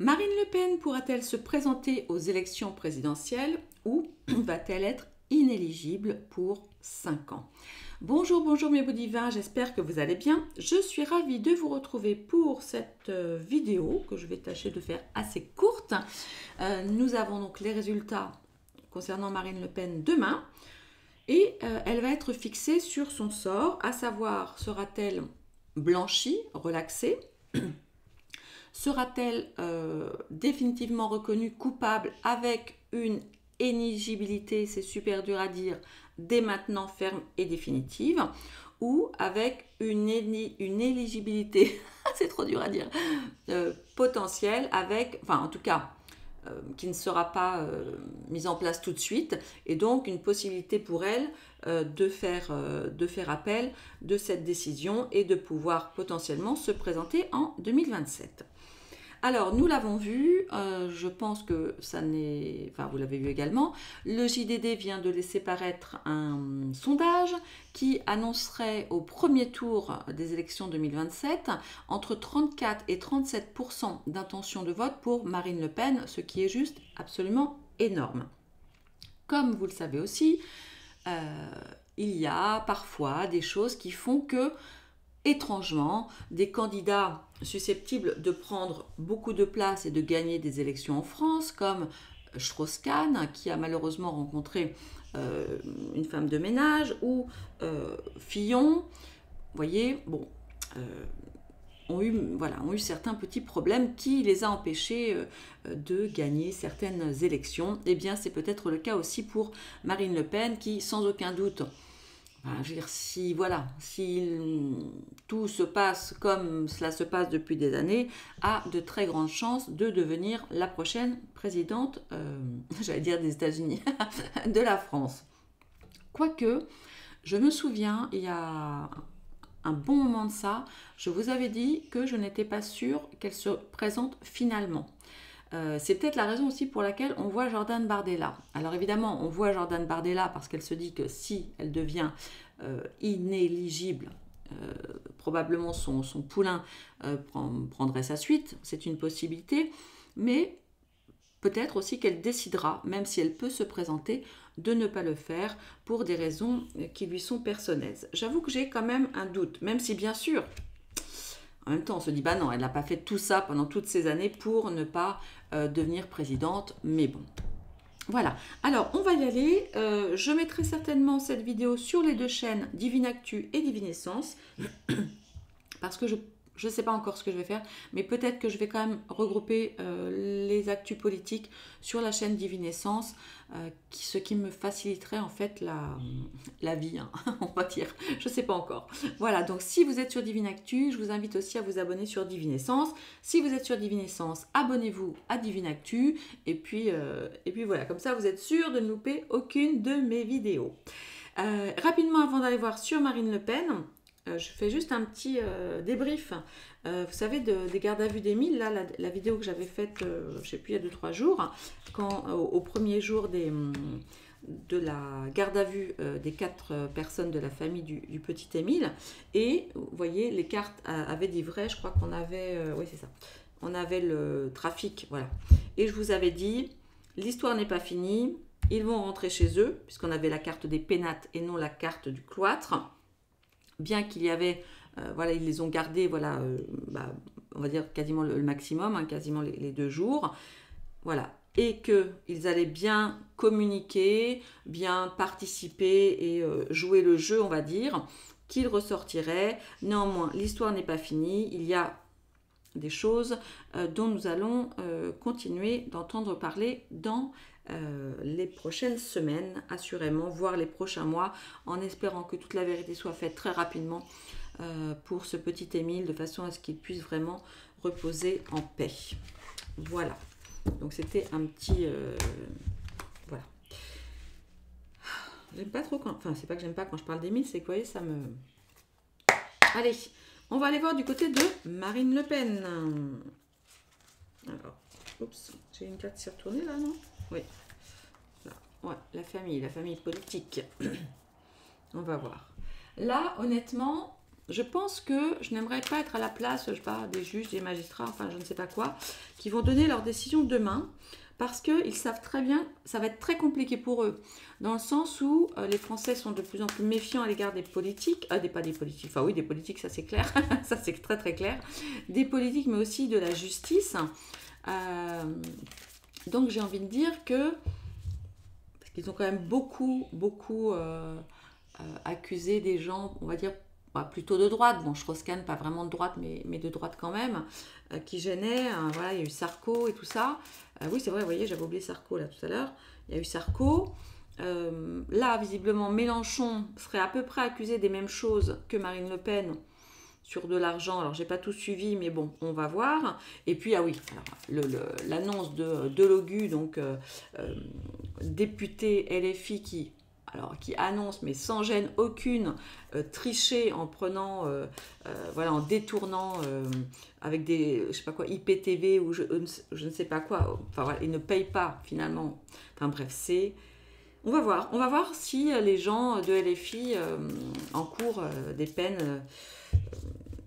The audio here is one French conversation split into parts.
Marine Le Pen pourra-t-elle se présenter aux élections présidentielles ou va-t-elle être inéligible pour 5 ans? Bonjour, bonjour mes beaux divins, j'espère que vous allez bien. Je suis ravie de vous retrouver pour cette vidéo que je vais tâcher de faire assez courte. Nous avons donc les résultats concernant Marine Le Pen demain et elle va être fixée sur son sort, à savoir sera-t-elle blanchie, relaxée? Sera-t-elle définitivement reconnue coupable avec une inéligibilité, c'est super dur à dire, dès maintenant ferme et définitive, ou avec une éligibilité, c'est trop dur à dire, potentielle, avec, enfin en tout cas, qui ne sera pas mise en place tout de suite, et donc une possibilité pour elle de faire appel de cette décision et de pouvoir potentiellement se présenter en 2027. Alors, nous l'avons vu, je pense que ça n'est... Enfin, vous l'avez vu également. Le JDD vient de laisser paraître un sondage qui annoncerait au premier tour des élections 2027 entre 34 et 37% d'intention de vote pour Marine Le Pen, ce qui est juste absolument énorme. Comme vous le savez aussi, il y a parfois des choses qui font que, étrangement, des candidats susceptibles de prendre beaucoup de place et de gagner des élections en France, comme Strauss-Kahn, qui a malheureusement rencontré une femme de ménage, ou Fillon, vous voyez, bon, ont eu certains petits problèmes qui les a empêchés de gagner certaines élections. Eh bien, c'est peut-être le cas aussi pour Marine Le Pen, qui, sans aucun doute, je veux dire, si tout se passe comme cela se passe depuis des années, a de très grandes chances de devenir la prochaine présidente, j'allais dire des États-Unis, de la France. Quoique, je me souviens, il y a un bon moment de ça, je vous avais dit que je n'étais pas sûre qu'elle se présente finalement. C'est peut-être la raison aussi pour laquelle on voit Jordan Bardella. Alors évidemment, on voit Jordan Bardella parce qu'elle se dit que si elle devient inéligible, probablement son poulain prendrait sa suite. C'est une possibilité. Mais peut-être aussi qu'elle décidera, même si elle peut se présenter, de ne pas le faire pour des raisons qui lui sont personnelles. J'avoue que j'ai quand même un doute, même si bien sûr... En même temps, on se dit, bah non, elle n'a pas fait tout ça pendant toutes ces années pour ne pas devenir présidente, mais bon. Voilà, alors on va y aller. Je mettrai certainement cette vidéo sur les deux chaînes Divine Actu et Divinescence, parce que je ne sais pas encore ce que je vais faire, mais peut-être que je vais quand même regrouper les actus politiques sur la chaîne Divinescence, ce qui me faciliterait en fait la vie, hein, on va dire. Je ne sais pas encore. Voilà, donc si vous êtes sur Divine Actu, je vous invite aussi à vous abonner sur Divinescence. Si vous êtes sur Divinescence, abonnez-vous à Divine Actu. Et puis voilà, comme ça vous êtes sûr de ne louper aucune de mes vidéos. Rapidement, avant d'aller voir sur Marine Le Pen, je fais juste un petit débrief, vous savez, des gardes à vue d'Émile, là, la vidéo que j'avais faite, je ne sais plus, il y a 2-3 jours, quand, au premier jour de la garde à vue des 4 personnes de la famille du petit Émile. Et vous voyez, les cartes avaient dit vrai, je crois qu'on avait, oui c'est ça, on avait le trafic, voilà. Et je vous avais dit, l'histoire n'est pas finie, ils vont rentrer chez eux, puisqu'on avait la carte des pénates et non la carte du cloître. Bien qu'il y avait, voilà, ils les ont gardés, voilà, on va dire quasiment le maximum, hein, quasiment les 2 jours, voilà, et qu'ils allaient bien communiquer, bien participer et jouer le jeu, on va dire, qu'ils ressortiraient. Néanmoins, l'histoire n'est pas finie, il y a des choses dont nous allons continuer d'entendre parler dans les prochaines semaines, assurément, voire les prochains mois, en espérant que toute la vérité soit faite très rapidement pour ce petit Émile, de façon à ce qu'il puisse vraiment reposer en paix. Voilà, donc c'était un petit... voilà. J'aime pas trop quand... Enfin, c'est pas que j'aime pas quand je parle d'Émile, c'est que, vous voyez, ça me... Allez, on va aller voir du côté de Marine Le Pen. Alors, oups, j'ai une carte qui s'est retournée là, non? Oui. Là, ouais, la famille politique. On va voir. Là, honnêtement, je pense que je n'aimerais pas être à la place, je sais pas, des juges, des magistrats, enfin je ne sais pas quoi, qui vont donner leur décision demain, parce qu'ils savent très bien, ça va être très compliqué pour eux, dans le sens où les Français sont de plus en plus méfiants à l'égard des politiques, pas des politiques, enfin oui, des politiques, ça c'est clair, ça c'est très très clair, des politiques, mais aussi de la justice. Donc j'ai envie de dire que, parce qu'ils ont quand même beaucoup accusé des gens, on va dire, plutôt de droite, bon Strauss-Kahn pas vraiment de droite, mais de droite quand même, qui gênaient, voilà, il y a eu Sarko et tout ça. Oui c'est vrai, vous voyez, j'avais oublié Sarko là tout à l'heure, il y a eu Sarko. Là, visiblement, Mélenchon serait à peu près accusé des mêmes choses que Marine Le Pen sur de l'argent. Alors, j'ai pas tout suivi, mais bon, on va voir. Et puis, ah oui, l'annonce de Delogu, donc député LFI qui annonce, mais sans gêne aucune, tricher en prenant, voilà, en détournant avec des, je sais pas quoi, IPTV ou je ne sais pas quoi. Enfin voilà, il ne paye pas finalement. Enfin bref, c'est... On va voir si les gens de LFI encourent des peines,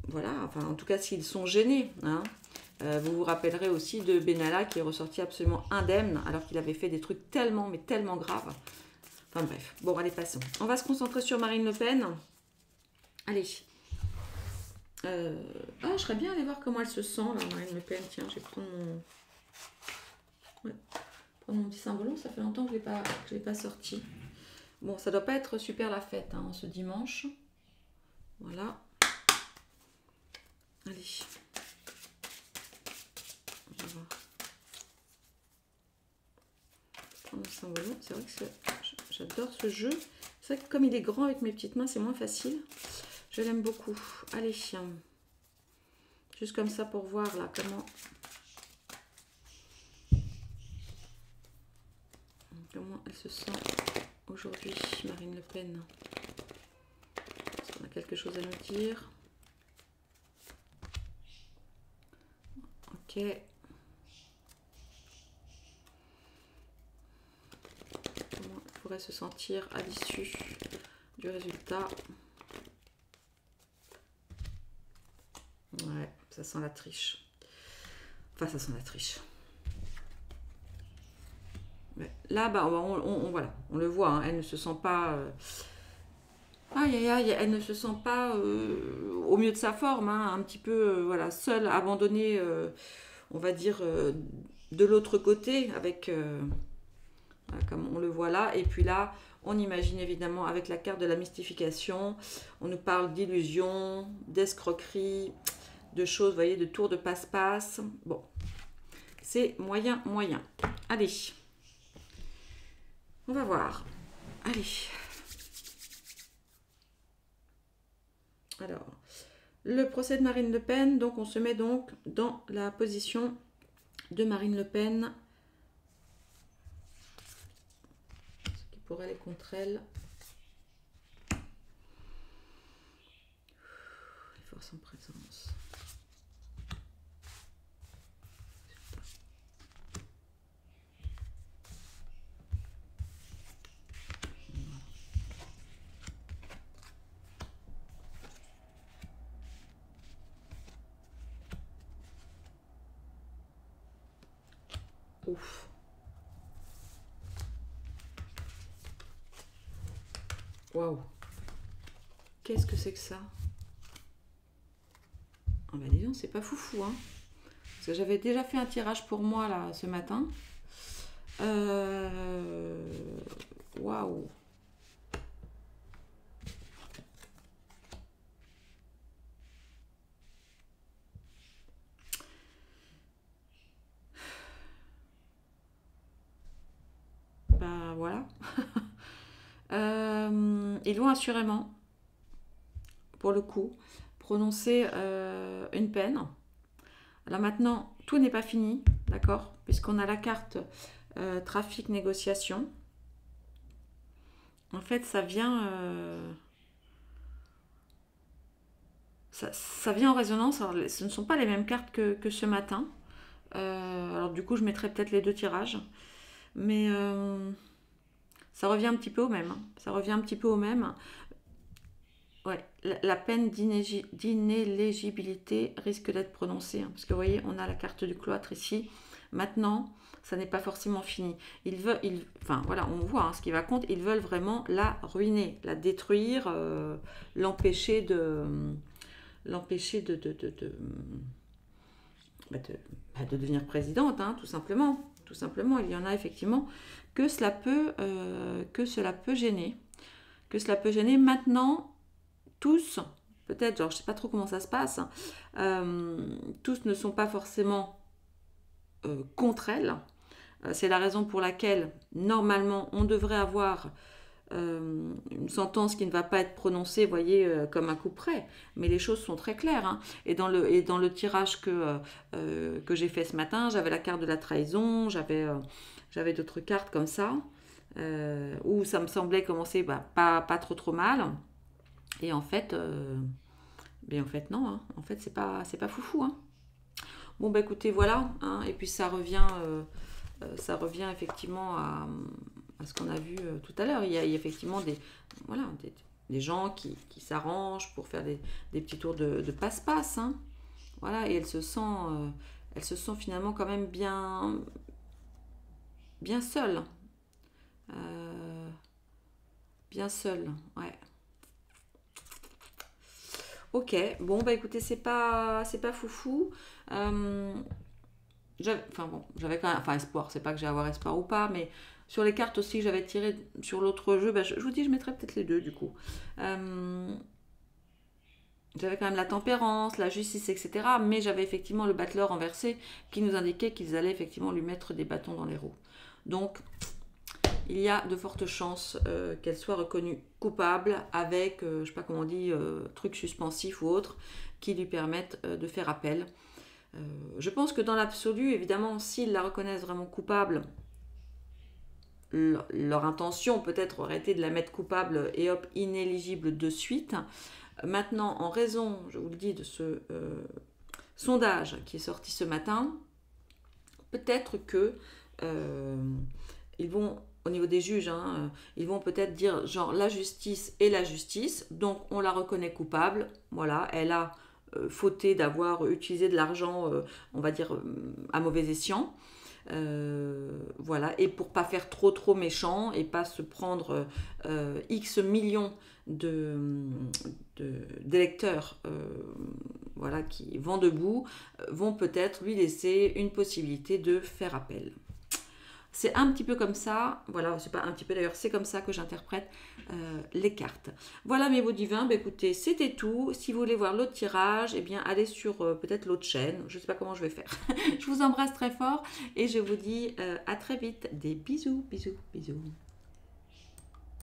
voilà, enfin en tout cas s'ils sont gênés. Hein. Vous vous rappellerez aussi de Benalla qui est ressorti absolument indemne alors qu'il avait fait des trucs tellement, mais tellement graves. Enfin bref, bon allez passons. On va se concentrer sur Marine Le Pen. Allez. Je serais bien aller voir comment elle se sent là, Marine Le Pen. Tiens, je vais prendre mon petit symbolo, ça fait longtemps que je ne l'ai pas sorti. Bon, ça doit pas être super la fête hein, ce dimanche. Voilà. Allez. On va voir. Prendre le symbolo. C'est vrai que j'adore ce jeu. C'est vrai que comme il est grand avec mes petites mains, c'est moins facile. Je l'aime beaucoup. Allez. Juste comme ça pour voir là comment elle se sent aujourd'hui, Marine Le Pen. Est-ce qu'on a quelque chose à nous dire? Ok. Comment elle pourrait se sentir à l'issue du résultat? Ouais, ça sent la triche. Enfin, ça sent la triche. Ouais. Là, bah, voilà, on le voit, hein, elle ne se sent pas... Aïe, elle ne se sent pas au mieux de sa forme, hein, un petit peu voilà, seule, abandonnée, on va dire, de l'autre côté, avec, voilà, comme on le voit là. Et puis là, on imagine évidemment avec la carte de la mystification, on nous parle d'illusions, d'escroquerie, de choses, vous voyez, de tours de passe-passe. Bon, c'est moyen. Allez, on va voir. Allez. Alors, le procès de Marine Le Pen, donc on se met donc dans la position de Marine Le Pen. Ce qui pourrait aller contre elle. Les forces en présence. Ouf. Waouh. Qu'est-ce que c'est que ça? Ah bah dis donc, c'est pas foufou, hein. Parce que j'avais déjà fait un tirage pour moi, là, ce matin. Waouh. Bah voilà. Ils vont assurément, pour le coup, prononcer une peine. Alors maintenant, tout n'est pas fini, d'accord? Puisqu'on a la carte trafic négociation. En fait, ça vient ça vient en résonance. Alors, ce ne sont pas les mêmes cartes que ce matin. Alors du coup, je mettrai peut-être les deux tirages. Mais ça revient un petit peu au même. Ça revient un petit peu au même. Ouais, la peine d'inéligibilité risque d'être prononcée, hein, parce que vous voyez, on a la carte du cloître ici. Maintenant, ça n'est pas forcément fini. Enfin voilà, on voit hein, ce qui va compte. Ils veulent vraiment la ruiner, la détruire, l'empêcher de devenir présidente, hein, tout simplement. Tout simplement, il y en a effectivement que cela peut gêner. Que cela peut gêner. Maintenant, tous, peut-être, genre je sais pas trop comment ça se passe, tous ne sont pas forcément contre elle. C'est la raison pour laquelle, normalement, on devrait avoir une sentence qui ne va pas être prononcée, vous voyez, comme un coup près. Mais les choses sont très claires. Hein. Et dans le tirage que j'ai fait ce matin, j'avais la carte de la trahison, j'avais d'autres cartes comme ça, où ça me semblait commencer pas trop mal. Et en fait, non. Hein. En fait, c'est pas foufou. Hein. Bon, bah écoutez, voilà. Hein. Et puis ça revient effectivement à ce qu'on a vu tout à l'heure. Il y a effectivement des gens qui s'arrangent pour faire des petits tours de passe-passe. Hein. Voilà, et elle se sent finalement quand même bien seule. Bien seule, ouais. Ok, bon bah écoutez, c'est pas foufou. J'avais quand même, espoir, c'est pas que j'ai à avoir espoir ou pas, mais sur les cartes aussi que j'avais tirées sur l'autre jeu, je vous dis, je mettrais peut-être les deux du coup. J'avais quand même la tempérance, la justice, etc. Mais j'avais effectivement le battleur renversé qui nous indiquait qu'ils allaient effectivement lui mettre des bâtons dans les roues. Donc, il y a de fortes chances qu'elle soit reconnue coupable avec, je ne sais pas comment on dit, trucs suspensifs ou autres qui lui permettent de faire appel. Je pense que dans l'absolu, évidemment, s'ils la reconnaissent vraiment coupable, leur intention peut-être aurait été de la mettre coupable et hop, inéligible de suite. Maintenant, en raison, je vous le dis, de ce sondage qui est sorti ce matin, peut-être que ils vont, au niveau des juges, hein, ils vont peut-être dire genre la justice est la justice, donc on la reconnaît coupable, voilà, elle a fauté d'avoir utilisé de l'argent, on va dire, à mauvais escient. Voilà, et pour pas faire trop méchant et pas se prendre X millions d'électeurs voilà, qui vont debout, vont peut-être lui laisser une possibilité de faire appel. C'est un petit peu comme ça, voilà, c'est pas un petit peu d'ailleurs, c'est comme ça que j'interprète les cartes. Voilà mes beaux divins, écoutez, c'était tout. Si vous voulez voir l'autre tirage, eh bien allez sur peut-être l'autre chaîne, je sais pas comment je vais faire. Je vous embrasse très fort et je vous dis à très vite. Des bisous, bisous, bisous.